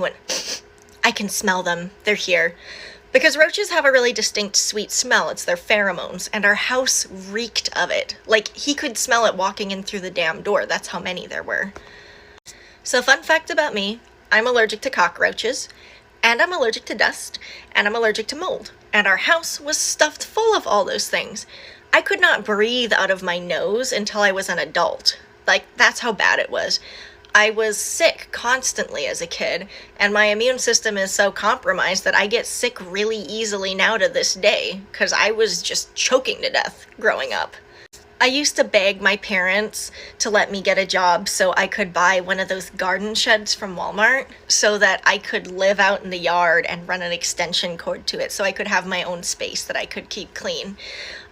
he went, I can smell them. They're here. Because roaches have a really distinct sweet smell. It's their pheromones, and our house reeked of it. Like, he could smell it walking in through the damn door. That's how many there were. So fun fact about me, I'm allergic to cockroaches, and I'm allergic to dust, and I'm allergic to mold. And our house was stuffed full of all those things. I could not breathe out of my nose until I was an adult. Like, that's how bad it was. I was sick constantly as a kid, and my immune system is so compromised that I get sick really easily now to this day, because I was just choking to death growing up. I used to beg my parents to let me get a job so I could buy one of those garden sheds from Walmart so that I could live out in the yard and run an extension cord to it so I could have my own space that I could keep clean.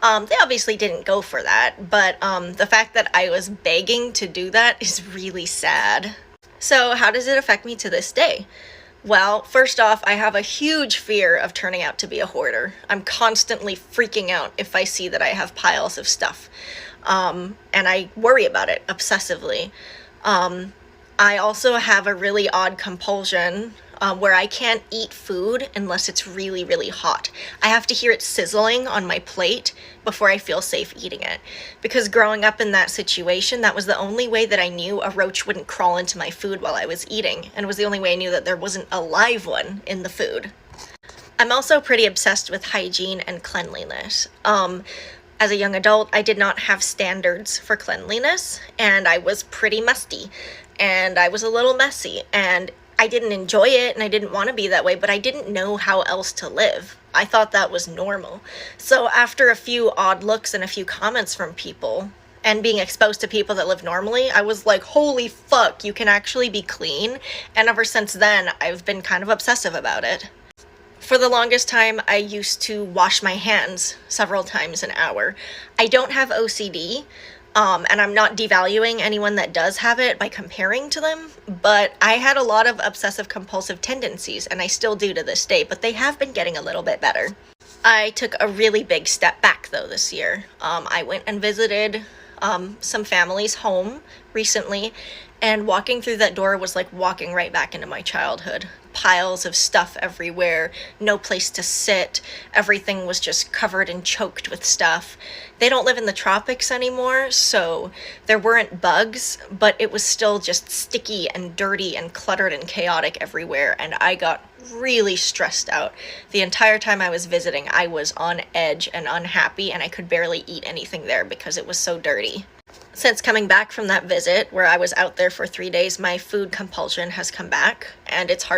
They obviously didn't go for that, but the fact that I was begging to do that is really sad. So how does it affect me to this day? Well, first off, I have a huge fear of turning out to be a hoarder. I'm constantly freaking out if I see that I have piles of stuff. And I worry about it obsessively. I also have a really odd compulsion where I can't eat food unless it's really, really hot. I have to hear it sizzling on my plate before I feel safe eating it. Because growing up in that situation, that was the only way that I knew a roach wouldn't crawl into my food while I was eating. And it was the only way I knew that there wasn't a live one in the food. I'm also pretty obsessed with hygiene and cleanliness. As a young adult, I did not have standards for cleanliness, and I was pretty musty, and I was a little messy, and I didn't enjoy it, and I didn't want to be that way, but I didn't know how else to live. I thought that was normal. So after a few odd looks and a few comments from people, and being exposed to people that live normally, I was like, holy fuck, you can actually be clean. And ever since then, I've been kind of obsessive about it. For the longest time, I used to wash my hands several times an hour. I don't have OCD, and I'm not devaluing anyone that does have it by comparing to them, but I had a lot of obsessive compulsive tendencies, and I still do to this day, but they have been getting a little bit better. I took a really big step back, though, this year. I went and visited some family's home recently, and walking through that door was like walking right back into my childhood. Piles of stuff everywhere, no place to sit, everything was just covered and choked with stuff. They don't live in the tropics anymore, so there weren't bugs, but it was still just sticky and dirty and cluttered and chaotic everywhere, and I got really stressed out. The entire time I was visiting, I was on edge and unhappy, and I could barely eat anything there because it was so dirty. Since coming back from that visit, where I was out there for 3 days, my food compulsion has come back, and it's hard